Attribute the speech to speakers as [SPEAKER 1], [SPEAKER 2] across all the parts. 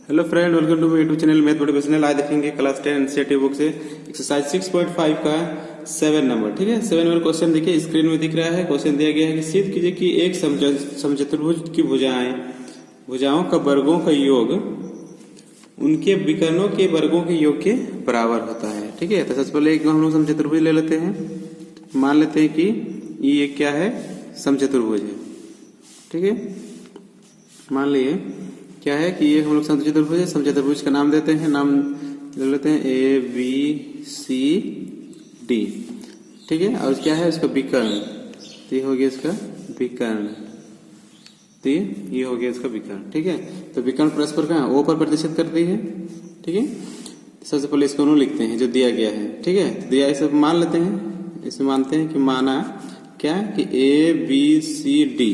[SPEAKER 1] Hello friend, welcome to my YouTube channel math motivational. आज देखेंगे class 10 NCERT book से exercise 6.5 का 7 number. ठीक है, 7 नंबर क्वेश्चन देखिए स्क्रीन में दिख रहा है। क्वेश्चन दिया गया है कि सिद्ध कीजिए कि एक समचतुर्भुज की भुजाओं का वर्गों का योग उनके विकर्णों के वर्गों के योग के बराबर होता है। ठीक है, तो सबसे पहले एक हम लोग समचतुर्भुज ले लेते हैं। मान लेते हैं कि ये क्या है, समचतुर्भुज है। ठीक है, मान लिए क्या है कि ये हम लोग समचतुर्भुज है। समचतुर्भुज का नाम देते हैं, नाम ले लेते हैं ए बी सी डी। ठीक है, और क्या है इसका विकर्ण, तो ये हो गया इसका विकर्ण, तो ये हो गया इसका विकर्ण। ठीक है, तो विकर्ण परस्पर कहाँ ओ पर प्रतिशत करती है। ठीक है, सबसे पहले इसको लिखते हैं जो दिया गया है। ठीक है, दिया इसे मान लेते हैं, इसे मानते हैं कि माना क्या कि A B C D,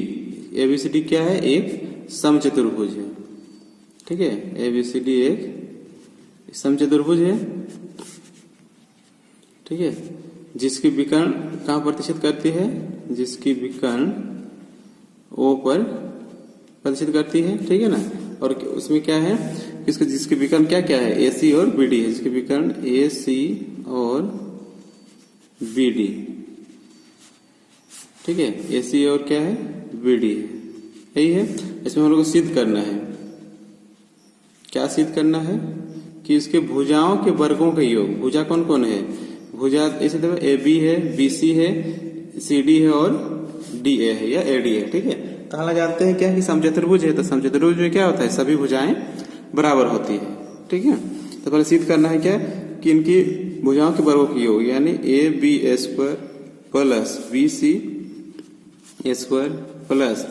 [SPEAKER 1] A B C D क्या है, एक समचतुर्भुज है। ठीक है, ए बी सी डी एक समचतुर्भुज है। ठीक है, जिसकी विकर्ण कहाँ प्रतिशत करती है, जिसकी विकर्ण ओ पर प्रतिशत करती है। ठीक है ना, और उसमें क्या है, जिसकी विकर्ण क्या क्या है, ए सी और बी डी है। जिसकी विकर्ण ए सी और बी डी। ठीक है, ए सी और क्या है, बी डी है, यही है। इसमें हम लोग को सिद्ध करना है, क्या सिद्ध करना है कि इसके भुजाओं के वर्गों का योग। भुजा कौन कौन है, भुजा ऐसे देखो ए बी है, बी सी है, सी डी है और डी ए है या ए डी है। ठीक है, तो हम जानते हैं क्या कि समचतुर्भुज है, तो समचतुर्भुज में क्या होता है, सभी भुजाएं बराबर होती है। ठीक है, तो पहले सिद्ध करना है क्या कि इनकी भुजाओं के वर्गों के योग, यानी A B square plus B C square plus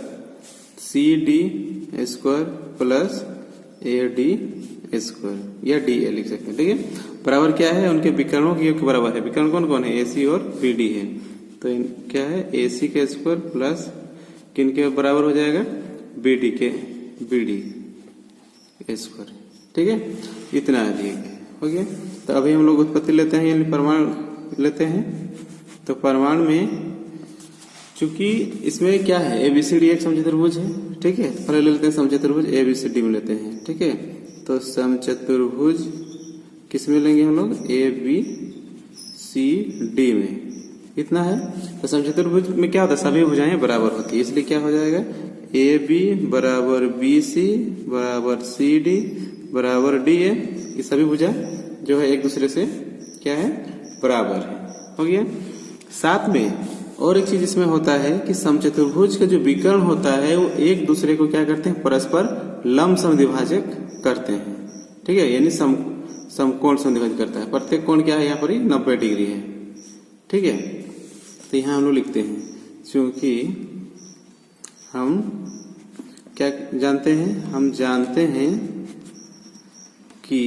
[SPEAKER 1] C D square plus A D square या डी ए लिख सकते हैं। ठीक है, बराबर क्या है, उनके विकर्णों के योग के बराबर है। विकर्ण कौन कौन है, ए सी और बी डी है। तो क्या है, ए सी के स्क्वायर प्लस किन के बराबर हो जाएगा, बी डी के बी डी स्क्वायर। ठीक है, इतना है दिए गए, हो गया। तो अभी हम लोग उत्पत्ति लेते हैं, यानी प्रमाण लेते हैं। तो प्रमाण में चूंकि इसमें क्या है, ए बी सी डी एक समचतुर्भुज है। ठीक है, पहले ले लेते हैं समचतुर्भुज ए बी सी डी में लेते हैं। ठीक है, तो समचतुर्भुज किस में लेंगे हम लोग, ए बी सी डी में, इतना है। तो समचतुर्भुज में क्या होता है, सभी भुजाएं बराबर होती है, इसलिए क्या हो जाएगा, ए बी बराबर बी सी बराबर सी डी बराबर डी ए। ये सभी भुजा जो है एक दूसरे से क्या है, बराबर है, हो गया। साथ में और एक चीज इसमें होता है कि समचतुर्भुज का जो विकर्ण होता है वो एक दूसरे को क्या करते हैं, परस्पर लंब समद्विभाजक करते हैं। ठीक है, यानी समकोण समद्विभाजक करता है। प्रत्येक कोण क्या है, यहाँ पर 90 डिग्री है। ठीक है, तो यहाँ हम लोग लिखते हैं, क्योंकि हम क्या जानते हैं, हम जानते हैं कि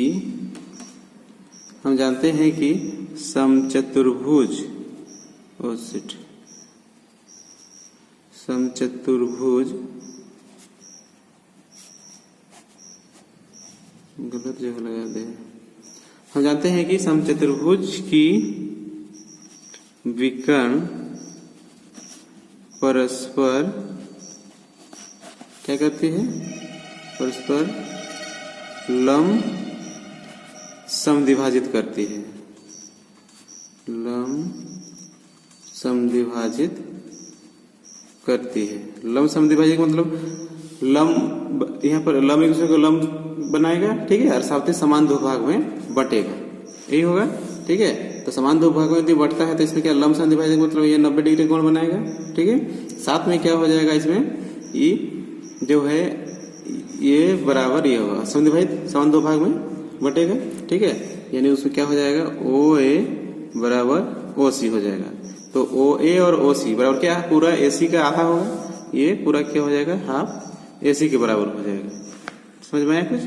[SPEAKER 1] समचतुर्भुज गलत जगह लगा दे। हम जानते हैं कि समचतुर्भुज की विकर्ण परस्पर क्या करती है, परस्पर लंब समद्विभाजित करती है, लंब समद्विभाजित करती है। लंब समद्विभाजक मतलब लंब, यहाँ पर लंब एक दूसरे को लंब बनाएगा। ठीक है, और साथ ही समान दो भाग में बटेगा, यही होगा। ठीक है, तो समान दो भाग में यदि बटता है तो इसमें क्या, लंब समद्विभाजक मतलब ये 90 डिग्री कोण बनाएगा। ठीक है, साथ में क्या हो जाएगा, इसमें ये जो है ये बराबर ये होगा, समद्विभाजित समान दो भाग में बटेगा। ठीक है, यानी उसमें क्या हो जाएगा, ओ ए बराबर ओ सी हो जाएगा। तो ओ ए और ओ सी बराबर क्या, पूरा ए सी का आधा होगा, ये पूरा क्या हो जाएगा, हाफ ए सी के बराबर हो जाएगा। समझ में आया कुछ,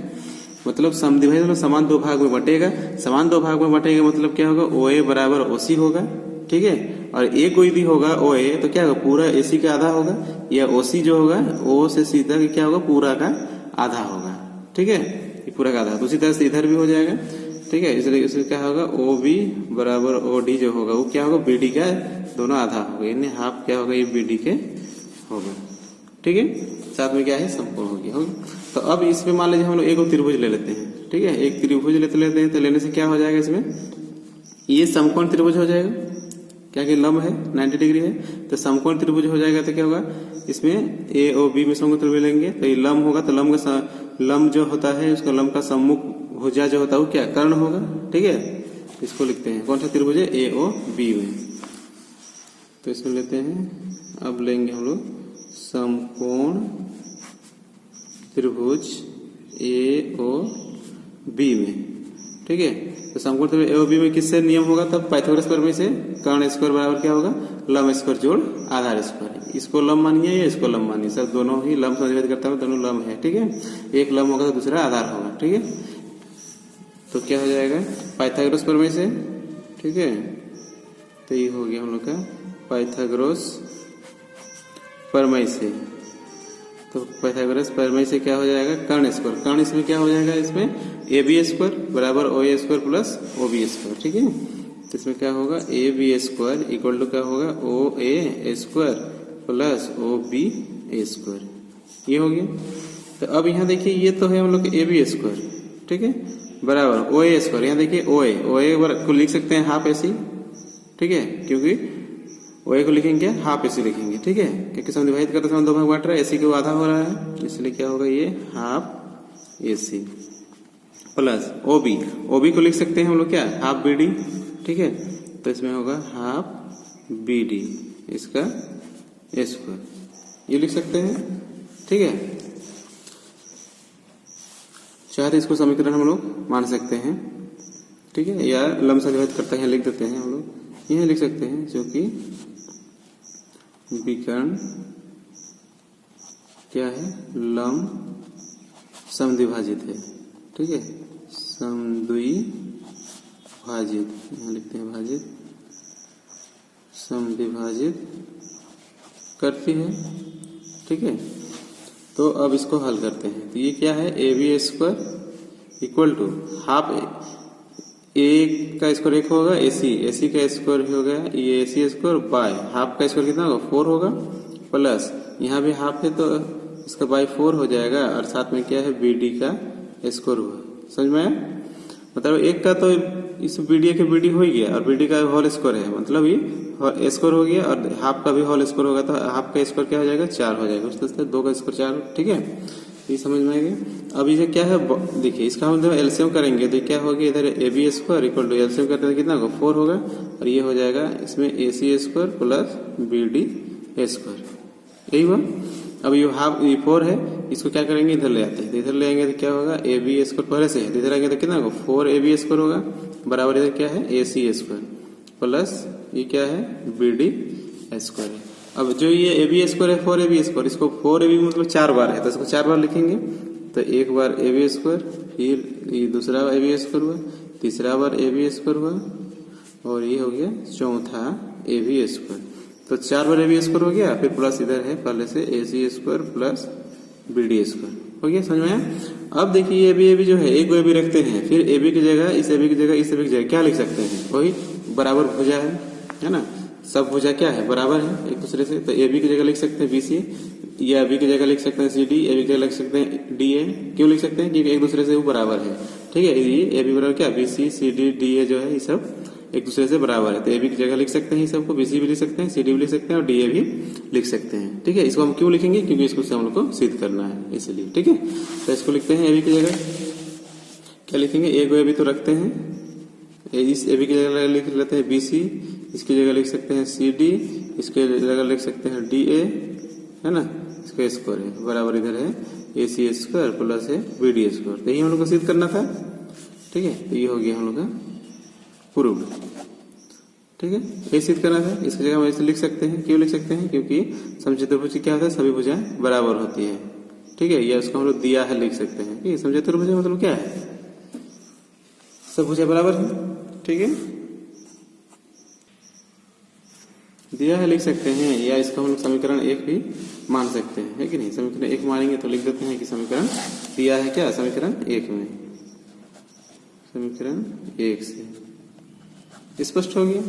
[SPEAKER 1] मतलब समद्विभाजक मतलब समान दो भाग में बटेगा। समान दो भाग में बटेगा मतलब क्या होगा, ओ ए बराबर ओ सी होगा। ठीक है, और ए कोई भी होगा ओ ए तो क्या होगा, पूरा ए सी का आधा होगा, या ओ सी जो होगा ओ से सी तक क्या होगा, पूरा का आधा होगा। ठीक है, ये पूरा का आधा, तो उसी तरह से इधर भी हो जाएगा। ठीक है, इसलिए इसमें क्या होगा, ओ बी बराबर ओ डी जो होगा वो क्या होगा, बी डी का दोनों आधा होगा, यानी हाफ क्या होगा, ये बी डी के होगा। ठीक है, साथ में क्या है, समकोण हो गया, होगा। तो अब इसमें मान लीजिए हम लोग एक त्रिभुज ले लेते हैं, ठीक है, एक त्रिभुज लेते हैं, तो लेने से क्या हो जाएगा, इसमें ये समकोण त्रिभुज हो जाएगा, क्या कि लंब है 90 डिग्री है, तो समकोण त्रिभुज हो जाएगा। तो क्या होगा, इसमें ए और बी में समकोण त्रिभुज लेंगे, तो ये लंब होगा, तो लंब जो होता है उसका लंब का सम्मुख भुजा जो होता है वो क्या, कर्ण होगा, ठीक है। इसको लिखते हैं, कौन सा त्रिभुज है, ए ओ बी में, तो इसमें लेते हैं। अब लेंगे हम लोग समकोण त्रिभुज ए ओ बी में, ठीक है। तो समकोण त्रिभुज ए ओ बी में किससे नियम होगा, तब पाइथागोरस प्रमेय से, कर्ण स्क्वायर बराबर क्या होगा, लंब स्क्वायर जोड़ आधार स्क्वायर। इसको लंब मानिए या इसको लंब मानिए, सब दोनों ही लंब समझ करता है, दोनों लंब है, ठीक है। एक लंब होगा तो दूसरा आधार होगा, ठीक है। तो क्या हो जाएगा, पाइथागोरस प्रमेय से, ठीक है। तो ये हो गया हम लोग का पाइथागोरस प्रमेय से। तो पाइथागोरस प्रमेय से क्या हो जाएगा, कर्ण स्क्वायर, कर्ण इसमें क्या हो जाएगा, इसमें ए बी स्क्वायर बराबर O A square plus O B square, ठीक है। तो इसमें क्या होगा, A B square equal to क्या होगा, O A square plus O B square, ये हो गया। तो अब यहाँ देखिए ये तो है हम लोग ए बी स्क्वायर, ठीक है, बराबर ओ ए स्क्वायर, यहाँ देखिए ओ ए को लिख सकते हैं हाफ एसी, ठीक है, क्योंकि ओ ए को लिखेंगे हाफ एसी लिखेंगे, ठीक है, क्योंकि समविभाजित करते समय दो भाग बांट रहा है, एसी को आधा हो रहा है, इसलिए क्या होगा, ये हाफ एसी प्लस ओबी को लिख सकते हैं हम लोग क्या, हाफ बी डी, ठीक है। तो इसमें होगा हाफ बी डी, इसका स्क्वायर, ये लिख सकते हैं, ठीक है। चाहे तो इसको समीकरण हम लोग मान सकते हैं, ठीक है, या लंब समविभाजित करते हैं लिख देते हैं हम लोग, यह लिख सकते हैं, जो कि विकर्ण क्या है, लंब समद्विभाजित है, ठीक है, समद्विभाजित, यहाँ लिखते हैं भाजित, समद्विभाजित करती है, ठीक है। तो अब इसको हल करते हैं, तो ये क्या है, A B square equal to half A का स्क्वायर एक होगा, एसी का स्क्वायर हो गया, ये एसी स्क्वायर बाय हाफ का स्क्वायर कितना होगा, 4 होगा, प्लस यहाँ भी हाफ है तो इसका बाय 4 हो जाएगा, और साथ में क्या है, बी डी का स्क्वायर हुआ, समझ में आया। मतलब एक का तो इस बीडी के बीडी हो ही गया, और बीडी का होल स्क्वायर है, मतलब ये स्क्वायर हो गया, और हाफ का भी होल स्क्वायर होगा, तो हाफ का स्क्वायर क्या हो जाएगा, 4 हो जाएगा, उस तरह 2 का स्क्वायर 4, ठीक है, ये समझ में आएगा। अब ये क्या है, देखिए इसका हम जब एलसीएम करेंगे तो क्या होगा, इधर A B square equal to LCM करते हैं कितना होगा, 4 होगा, और ये हो जाएगा इसमें A C square plus B D square, यही हुआ। अब ये हाफ ये 4 है, इसको क्या करेंगे, इधर ले आते हैं, इधर ले आएंगे तो क्या होगा, ए बी स्क्वायर पहले से है, इधर आएंगे तो कितना होगा, 4 ए बी स्क्वायर होगा, बराबर इधर क्या है, ए सी स्क्वायर प्लस ये क्या है, बी डी स्क्वायर है। अब जो ये ए बी स्क्वायर है, 4 ए बी स्क्वायर, इसको 4 ए बी मतलब 4 बार है, तो इसको 4 बार लिखेंगे, तो एक बार ए बी स्क्वायर, फिर ये दूसरा ए बी स्क्वायर हुआ, तीसरा बार ए बी स्क्वायर हुआ, और ये हो गया चौथा ए बी स्क्वायर। तो 4 बार ए बी स्क्वायर हो गया, फिर प्लस इधर है पहले से A C square plus B D square, हो गया, समझ में आया। अब देखिए ए बी जो है, एक ए बी रखते हैं, फिर ए बी की जगह इस ए बी की जगह इस ए बी की जगह क्या लिख सकते हैं, वही बराबर भुजा है ना, सब भुजा क्या है, बराबर है एक दूसरे से। तो ए बी की जगह लिख सकते हैं बी सी, या बी की जगह लिख सकते हैं सी डी, ए बी की जगह लिख सकते हैं डी ए, क्यों लिख सकते हैं, क्योंकि एक दूसरे से वो बराबर है, ठीक है। ये ए बी बराबर क्या, B C D D A जो है, ये सब एक दूसरे से बराबर है, तो ए बी की जगह लिख सकते हैं सबको, बी सी भी लिख सकते हैं, सी डी भी लिख सकते हैं, और डी ए भी लिख सकते हैं, ठीक है। इसको हम क्यों लिखेंगे, क्योंकि इसको से हम लोग को सिद्ध करना है, इसलिए, ठीक है। तो इसको लिखते हैं ए बी की जगह क्या लिखेंगे, एक ए बी तो रखते हैं, इस ए बी की जगह लिख लेते हैं बी सी, इसकी जगह लिख सकते हैं सी डी, इसके जगह लिख सकते हैं डी ए, है ना, इसका स्क्वायर है, बराबर इधर है ए सी स्क्वायर प्लस है बी डी स्क्वायर। तो यही हम लोग को सिद्ध करना था, ठीक है। तो ये हो गया हम लोग का प्रूव्ड, ठीक है, ये सिद्ध करना था। इसकी जगह हम ऐसे लिख सकते हैं, क्यों लिख सकते हैं, क्योंकि समचतुर्भुज क्या होता है, सभी भुजाएं बराबर होती है, ठीक है, या उसको हम लोग दिया है लिख सकते हैं कि समचतुर्भुज मतलब क्या है, सब भुजाएं बराबर है, ठीक है, दिया है लिख सकते हैं, या इसका हम लोग समीकरण 1 भी मान सकते हैं, है कि नहीं। समीकरण 1 मानेंगे तो लिख देते हैं कि समीकरण दिया है क्या, समीकरण 1 में, समीकरण 1 से स्पष्ट हो गया।